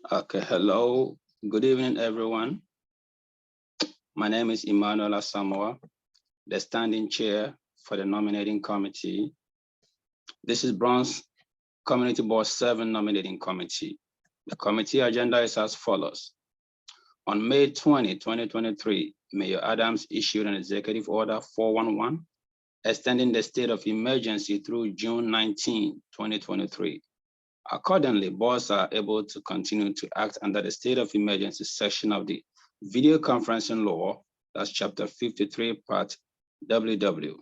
Okay, hello. Good evening, everyone. My name is Emmanuel Asamoah, the standing chair for the nominating committee. This is Bronx Community Board 7 nominating committee. The committee agenda is as follows. On May 20, 2023, Mayor Adams issued an executive order 411, extending the state of emergency through June 19, 2023. Accordingly, boards are able to continue to act under the state of emergency section of the video conferencing law, that's chapter 53, part WW.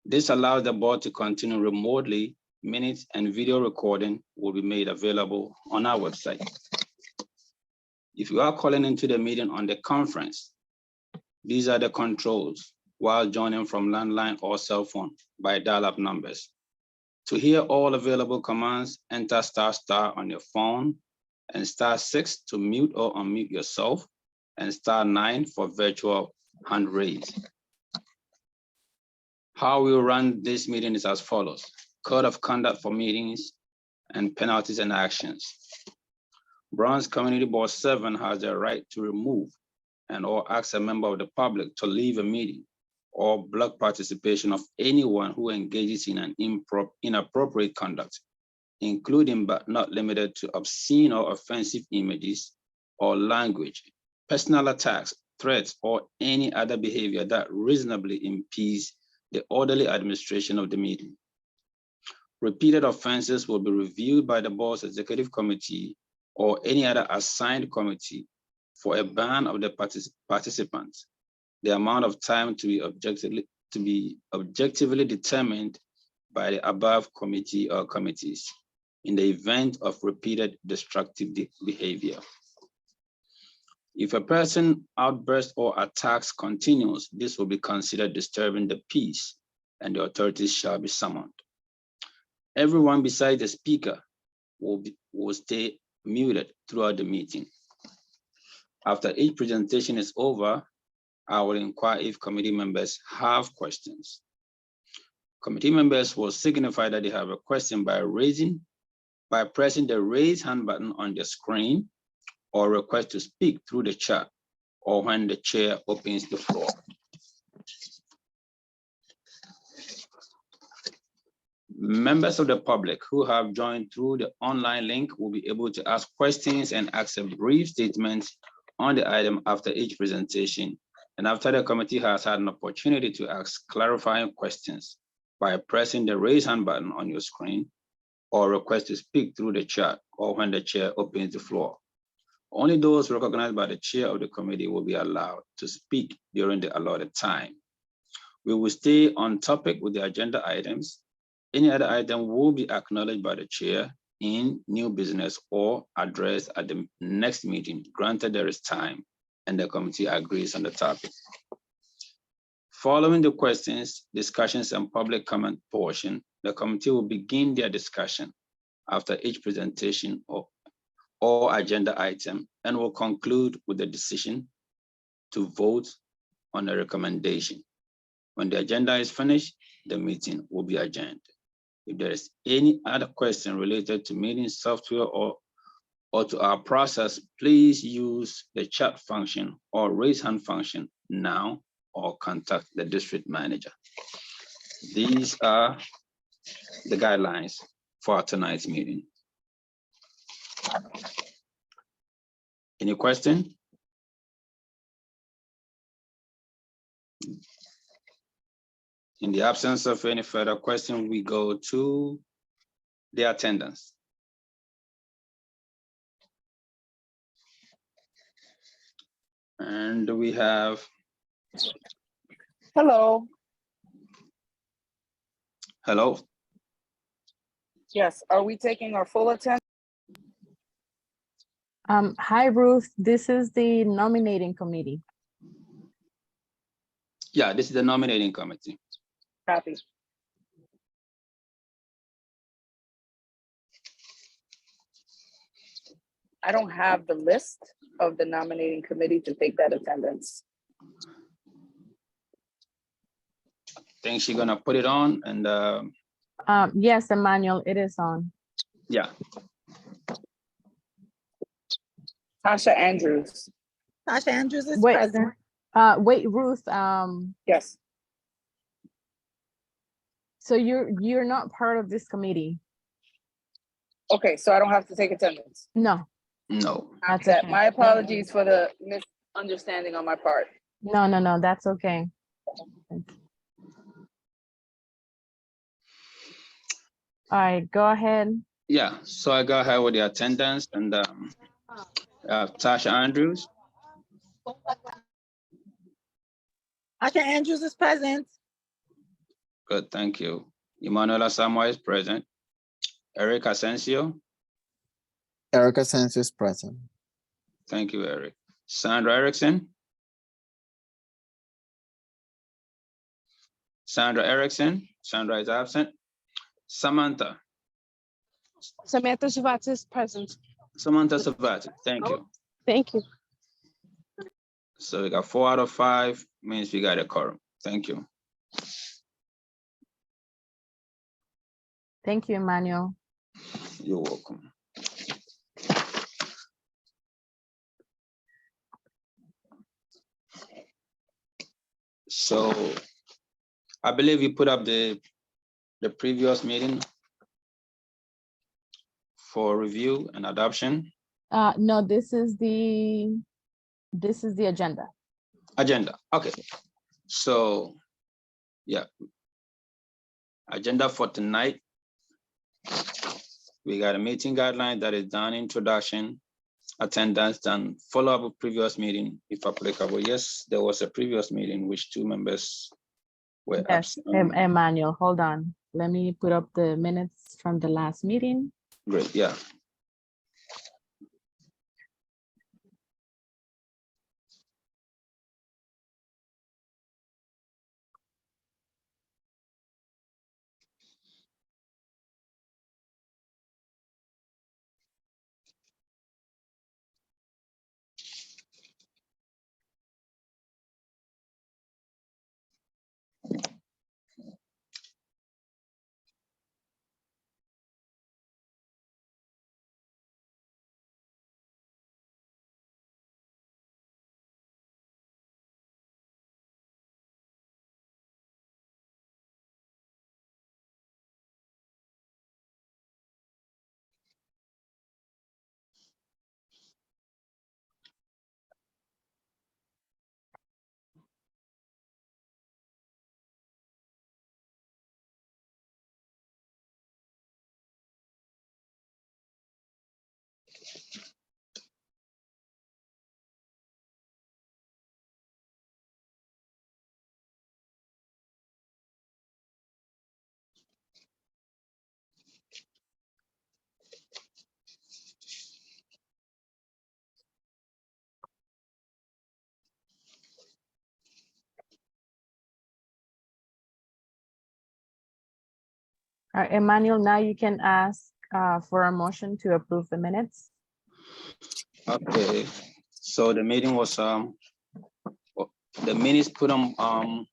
This allows the board to continue remotely. Minutes and video recording will be made available on our website. If you are calling into the meeting on the conference, these are the controls while joining from landline or cell phone by dial-up numbers. To hear all available commands, enter ** on your phone and *6 to mute or unmute yourself and *9 for virtual hand raise. How we will run this meeting is as follows. Code of conduct for meetings and penalties and actions. Bronx Community Board 7 has the right to remove and or ask a member of the public to leave a meeting or block participation of anyone who engages in an inappropriate conduct, including but not limited to obscene or offensive images or language, personal attacks, threats, or any other behavior that reasonably impedes the orderly administration of the meeting. Repeated offenses will be reviewed by the board's executive committee or any other assigned committee for a ban of the participants. The amount of time to be objectively determined by the above committee or committees in the event of repeated destructive behavior. If a person outburst or attacks continues, this will be considered disturbing the peace and the authorities shall be summoned. Everyone besides the speaker will stay muted throughout the meeting. After each presentation is over, I will inquire if committee members have questions. Committee members will signify that they have a question by pressing the raise hand button on the screen or request to speak through the chat or when the chair opens the floor. Members of the public who have joined through the online link will be able to ask questions and ask a brief statement on the item after each presentation and after the committee has had an opportunity to ask clarifying questions by pressing the raise hand button on your screen or request to speak through the chat or when the chair opens the floor. Only those recognized by the chair of the committee will be allowed to speak during the allotted time. We will stay on topic with the agenda items. Any other item will be acknowledged by the chair in new business or addressed at the next meeting, granted there is time and the committee agrees on the topic. Following the questions, discussions, and public comment portion, the committee will begin their discussion after each presentation or agenda item and will conclude with the decision to vote on a recommendation. When the agenda is finished, the meeting will be adjourned. If there is any other question related to meeting software or to our process, please use the chat function or raise hand function now or contact the district manager. These are the guidelines for tonight's meeting. Any question? In the absence of any further question, we go to the attendance. And we have. Hello. Hello. Yes, are we taking our full attendance? Hi, Ruth. This is the nominating committee. Yeah, this is the nominating committee. Copy. I don't have the list of the nominating committee to take that attendance. I think she's gonna put it on and Yes, Emmanuel, it is on. yeah. Tasha Andrews. Tasha Andrews is Wait, present. wait, Ruth, Yes. so you're not part of this committee? Okay, so I don't have to take attendance. No, No. that's Okay, okay. my apologies for the misunderstanding on my part. No, that's okay. All right, go ahead. Yeah, so I go ahead with the attendance and Tasha Andrews, Tasha Andrews is present. good, thank you. Emanuela Samoa is present. Eric Asensio, Eric Asensio is present. thank you, Eric. Sandra Erickson. Sandra Erickson, Sandra is absent. Samantha, Samantha Shabbat is present. Samantha Savati, thank you. Thank you. So we got 4 out of 5, means we got a quorum. Thank you. Thank you, Emmanuel. You're welcome. So I believe you put up the previous meeting for review and adoption. No, this is the agenda. Agenda, okay. So, yeah. Agenda for tonight. We got a meeting guideline that is done, introduction, attendance, done, follow-up of previous meeting, if applicable. Yes, there was a previous meeting which 2 members were Yes, absent. Emmanuel, hold on. Let me put up the minutes from the last meeting. Great, yeah. All right, Emmanuel, now you can ask for a motion to approve the minutes. Okay, so the meeting was, the minutes put on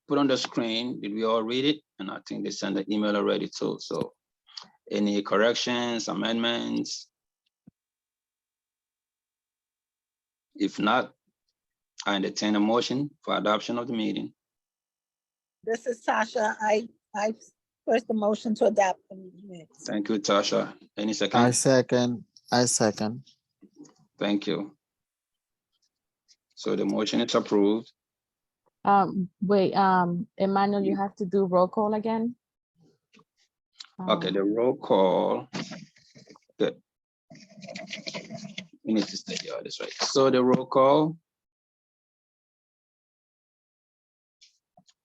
the screen. Did we all read it? And I think they sent the email already too. So any corrections, amendments? If not, I entertain a motion for adoption of the meeting. This is Tasha. I first the motion to adopt the minutes. Thank you, Tasha. Any I second? second. Thank you. So the motion is approved. Wait, Emmanuel, you have to do roll call again. Okay, the roll call. Good. We need to state the orders right. So the roll call.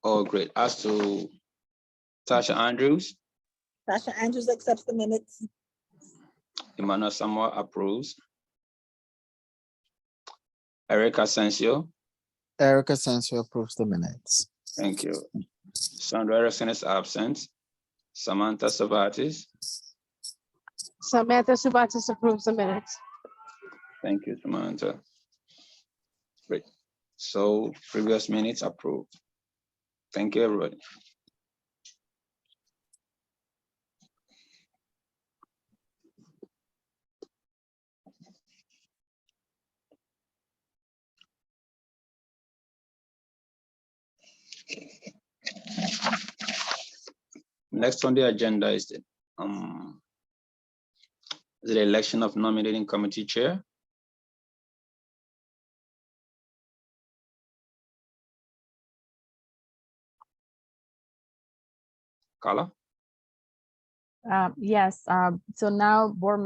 Oh, great. As to Tasha Andrews, Tasha Andrews accepts the minutes. Emmanuel Samoa approves. Eric Asensio, Eric Asensio approves the minutes. thank you. Sandra Erickson is absent. Samantha Savatis, Samantha Shabbat approves the minutes. thank you, Samantha. Great. So previous minutes approved. Thank you, everybody. Next on the agenda is the election of nominating committee chair. Carla? Yes, so now board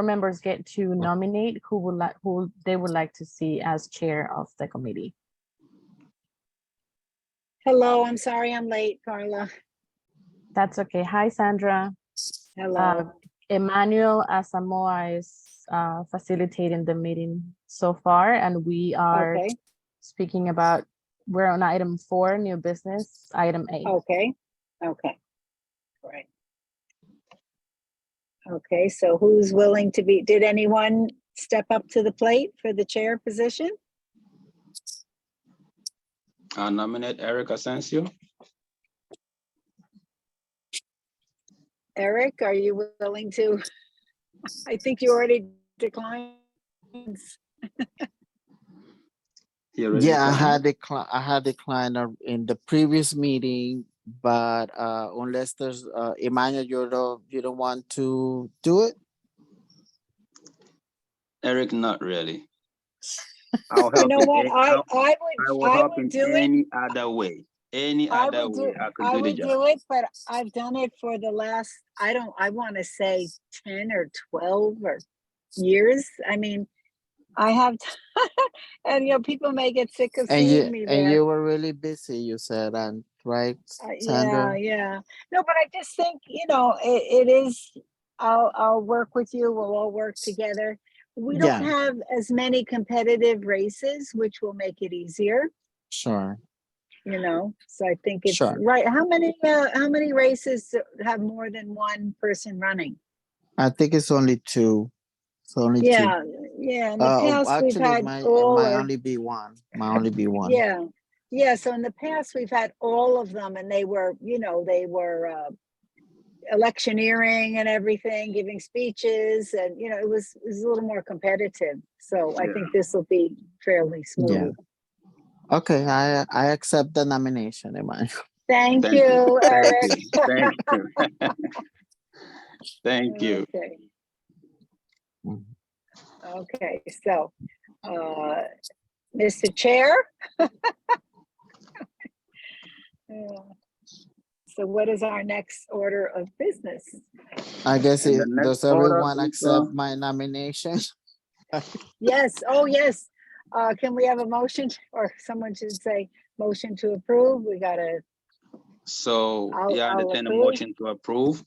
members get to nominate who they would like to see as chair of the committee. Hello, I'm sorry I'm late, Carla. That's okay. Hi, Sandra. Hello. Emmanuel Asamoah is facilitating the meeting so far, and we are Okay, speaking about, we're on item 4, new business, item 8. okay, okay. Right. Okay, so who's willing to be, did anyone step up to the plate for the chair position? I nominate Eric Asensio. Eric, are you willing to? I think you already declined. He already Yeah, declined. I had declined in the previous meeting, but unless there's Emmanuel, you don't want to do it. Eric, not really. I'll You help know in what, any- I will help in would do it. any other way. Any I other would way do, I could I do the would job. do it, but I've done it for the last, I want to say 10 or 12 or years. I mean, I have, and you know, people may get sick of And seeing me there. you were really busy, you said, and right, Yeah, Sandra? yeah. No, but I just think, you know, it is, I'll work with you. We'll all work together. We don't Yeah, have as many competitive races, which will make it easier, sure, you know? So I think it's sure. right. How many races have more than one person running? I think it's only 2. It's only 2. Yeah, yeah. In the past, we've Actually, had it all might or, only be one. Might only be one. yeah. Yeah, so in the past, we've had all of them and they were, you know, they were electioneering and everything, giving speeches, and you know, it was a little more competitive. So I think this will be fairly Yeah. smooth. Okay, I accept the nomination, Emmanuel. Thank Thank you, you. Eric. Thank you. Thank you. Okay, Mhm. okay, so Mr. Chair. So what is our next order of business? I guess And the next does order everyone is, accept my nomination? Yes, oh yes. Can we have a motion, or someone should say motion to approve? We gotta, so I'll entertain a approve. motion to approve.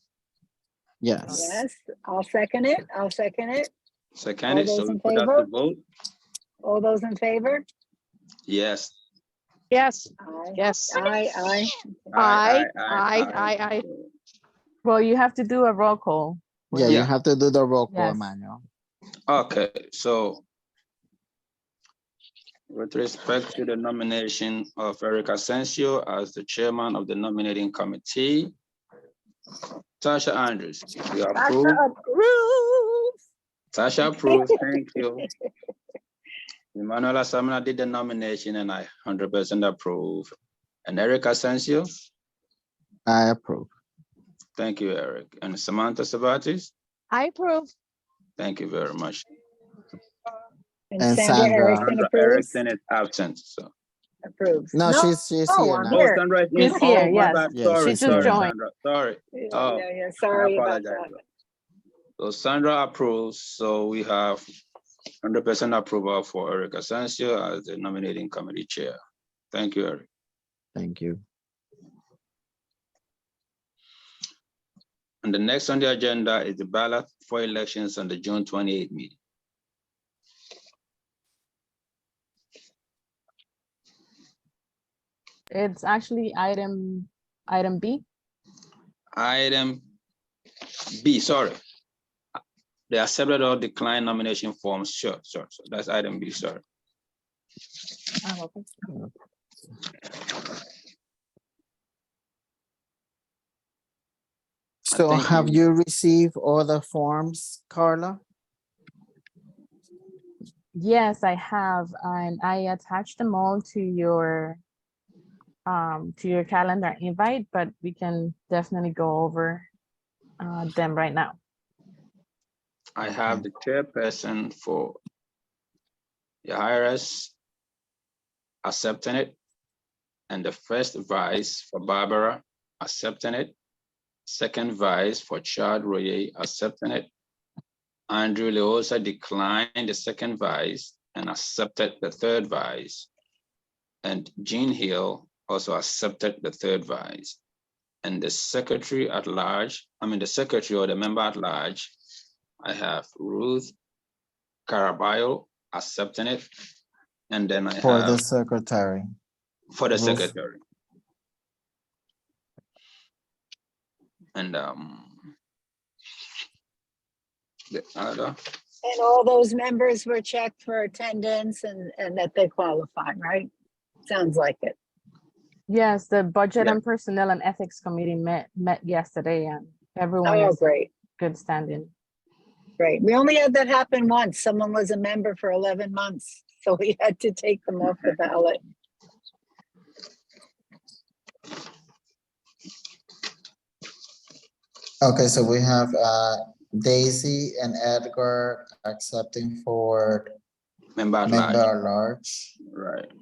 Yes. Yes, I'll second it. I'll second it. Second All it, so those we in put out favor? the vote. All those in favor? Yes. Yes, Aye. yes. Aye, aye. Aye. Well, you have to do a roll call. Yeah, Yeah. you have to do the roll call, Yes. Emmanuel. Okay, so with respect to the nomination of Eric Asensio as the chairman of the nominating committee, Tasha Andrews, you approve? Tasha approves. Tasha approves, thank you. Emmanuel Asamina did the nomination and I 100% approve. And Eric Asensio, I approve. thank you, Eric. And Samantha Sabatis, I approve. thank you very much. And And Sandra Sandra. Erickson Sandra approves. Erickson is absent, so. Approves. No, she's here I'm now. Oh, here. Sandra is in. She's here, Oh, my yes. bad. Yeah, Sorry, she's She just here sorry, now. joined. Sandra, sorry. Yeah, Oh, yeah, I sorry about apologize. that. So Sandra approves, so we have 100% approval for Eric Asensio as the nominating committee chair. Thank you, Eric. Thank you. And the next on the agenda is the ballot for elections on the June 28th meeting. It's actually item B. Item B, sorry. They accepted or declined nomination forms. Sure. So that's item B, sorry. Oh, okay. So think have you- you received all the forms, Carla? Yes, I have, and I attached them all to your to your calendar invite, but we can definitely go over them right now. I have the chairperson for the IRS accepting it, and the first vice for Barbara accepting it, second vice for Chad Royer accepting it. Andrew Leosa declined the second vice and accepted the third vice. And Jean Hill also accepted the third vice. And the secretary at large, the secretary or the member at large, I have Ruth Caraballo accepting it. And then I For the have secretary. for the Ruth. secretary. And the other, And all those members were checked for attendance and that they qualify, right? Sounds like it. Yes, the Budget Yeah. and Personnel and Ethics Committee met yesterday, and everyone Oh, is great, good standing. great. We only had that happen once. Someone was a member for 11 months, so we had to take them off the ballot. Okay, so we have Daisy and Edgar accepting for member at member large, at large. right?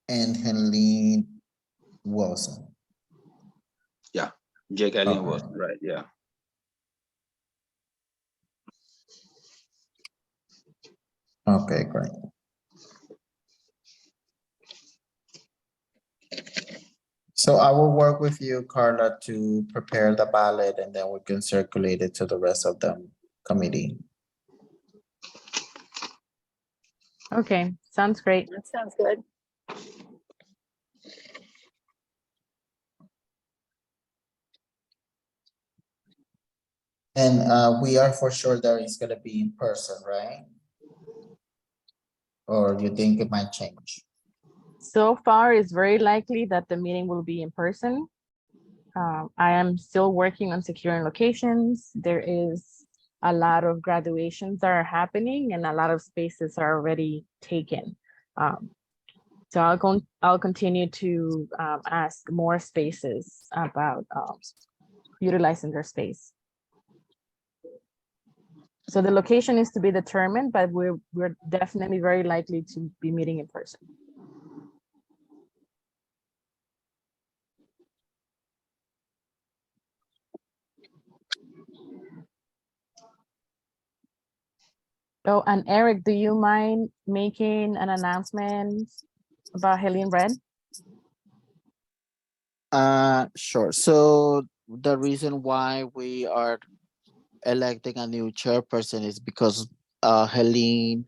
And Helene Wilson. Jake Allen Okay. was right, yeah. Okay, great. So I will work with you, Carla, to prepare the ballot and then we can circulate it to the rest of the committee. Okay, sounds great. That sounds good. And we are for sure that it's gonna be in person, right? Or you think it might change? So far, it's very likely that the meeting will be in person. I am still working on securing locations. There is a lot of graduations that are happening and a lot of spaces are already taken. So I'll continue to ask more spaces about utilizing their space. So the location is to be determined, but we're definitely very likely to be meeting in person. Oh, and Eric, do you mind making an announcement about Helene Red? Sure. So the reason why we are electing a new chairperson is because Helene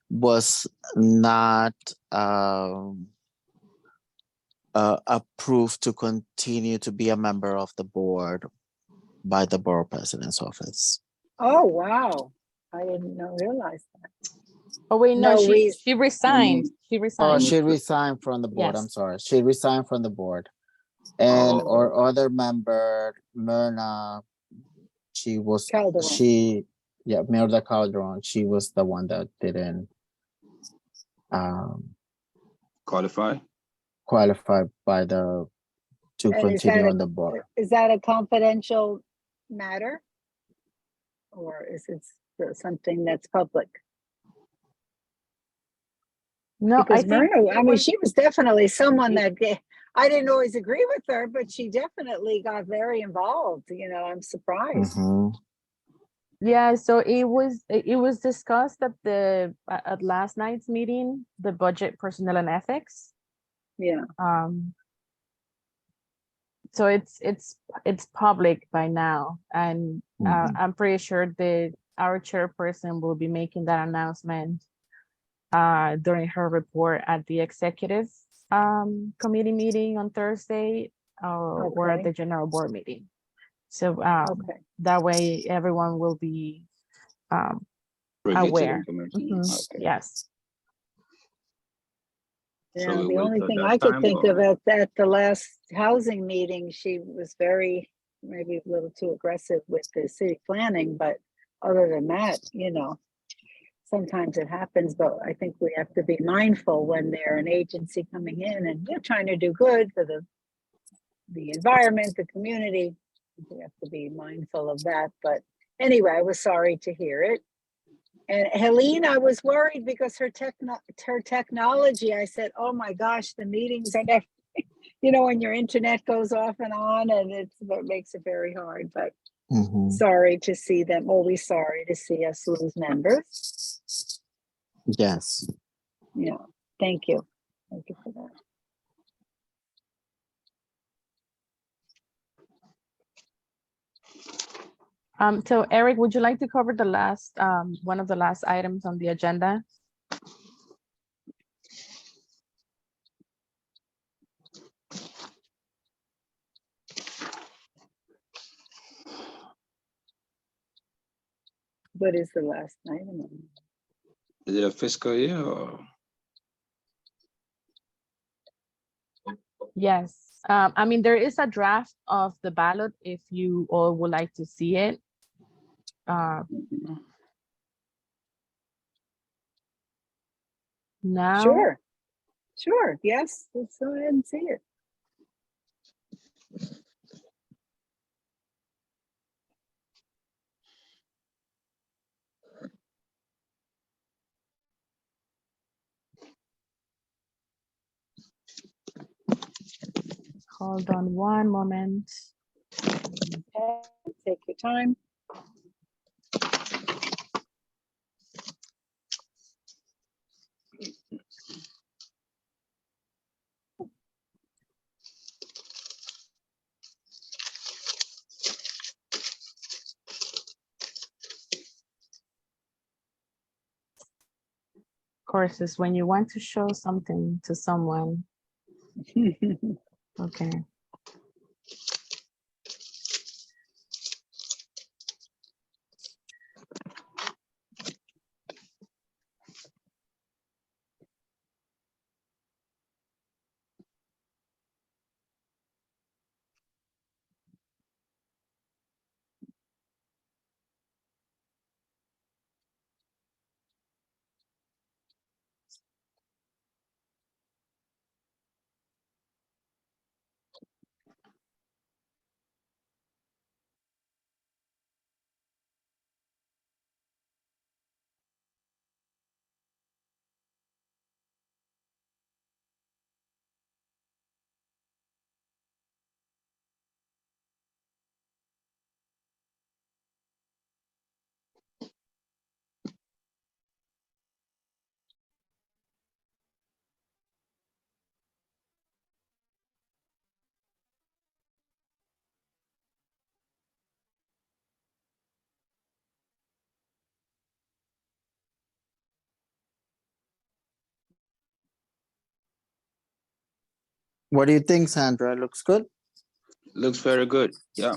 was not approved to continue to be a member of the board by the borough president's office. Oh, wow. I didn't realize that. Oh wait, no, No she reason. resigned. She Oh, resigned. she resigned from the board. I'm Yes. sorry. She resigned from the board. And Oh. our other member, Myrna, Calderon. Myrna Calderon, she was the one that didn't Qualify? qualify to And continue on the board. is that a confidential matter? Or is it something that's public? No, I Because think Myrna, I mean, was- she was definitely someone that I didn't always agree with her, but she definitely got very involved. I'm surprised. Mhm. yeah, so it was discussed at last night's meeting, the Budget, Personnel and Ethics. Yeah. So it's public by now, and Mhm. I'm pretty sure that our chairperson will be making that announcement during her report at the executive committee meeting on Thursday, or at Okay. the general board meeting. So Okay. that way everyone will be Privy to the aware. information. Mhm, Okay. yes. So Yeah, we the wait only till thing that I could time, think or- of at the last housing meeting, she was maybe a little too aggressive with the city planning, but other than that, sometimes it happens, but I think we have to be mindful when they're an agency coming in and they're trying to do good for the environment, the community. We have to be mindful of that. But anyway, I was sorry to hear it. And Helene, I was worried because her technology, I said, oh my gosh, the meetings are never, when your internet goes off and on, and it makes it very hard. But sorry to see them, always sorry to see us lose members. Yes. Yeah, thank you. Thank you for that. So Eric, would you like to cover the last, one of the last items on the agenda? What is the last item? Is it a fiscal year or? Yes. I mean, there is a draft of the ballot if you all would like to see it. Now. Sure. Yes, let's go ahead and see it. Hold on one moment. Okay, take your time. Of course, is when you want to show something to someone. Okay. What do you think, Sandra? Looks good? Looks very good. Yeah.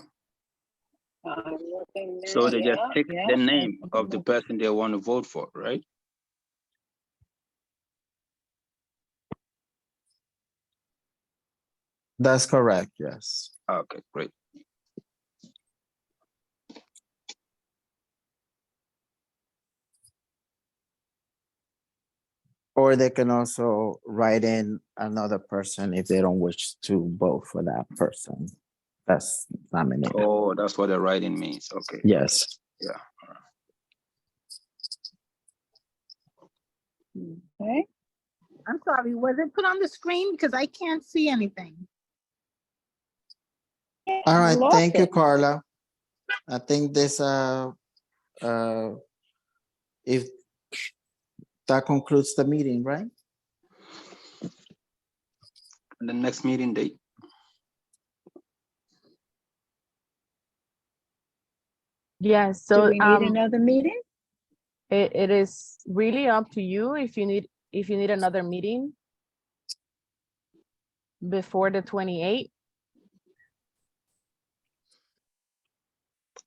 I'm looking now. So they just pick yeah, the name of the person they want to vote for, right? That's correct, yes. Okay, great. Or they can also write in another person if they don't wish to vote for that person that's nominated. Oh, that's what the writing means. Okay. Yes. Yeah. Okay. I'm sorry, was it put on the screen? Because I can't see anything. All right, lost thank you, it. Carla. I think this, if that concludes the meeting, right? And the next meeting date. Yes. Do So we need another meeting? it is really up to you if you need another meeting before the 28th.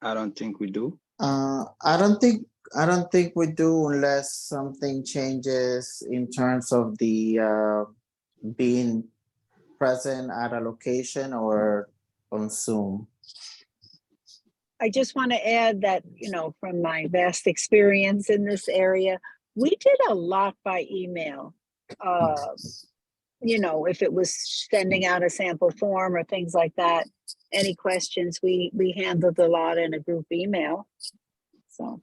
I don't think we do. I don't think we do unless something changes in terms of the being present at a location or on Zoom. I just want to add that, you know, from my vast experience in this area, we did a lot by email. You know, if it was sending out a sample form or things like that, any questions, we handled a lot in a group email. So,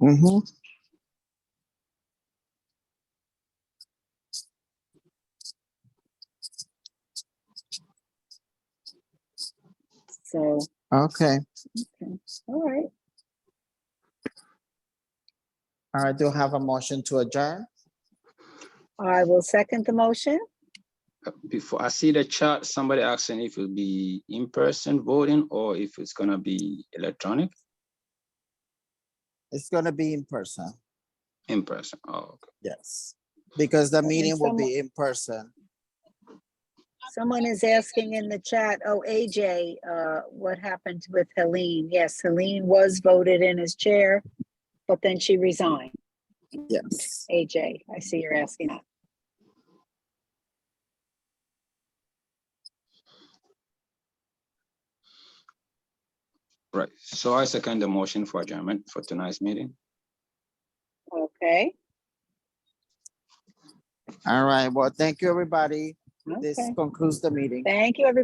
Mhm. so, Okay, okay, all right. I do have a motion to adjourn. I will second the motion. Before I see the chat, somebody asking if it'll be in-person voting or if it's gonna be electronic. It's gonna be in person, In person. Oh, okay. yes, because the And meeting will someone- be in person. Someone is asking in the chat, oh, AJ, what happened with Helene? Yes, Helene was voted in as chair, but then she resigned. Yes. AJ, I see you're asking that. Right. So I second the motion for adjournment for tonight's meeting. Okay, All right, well, thank you, everybody. This okay. concludes the meeting. Thank you, everybody.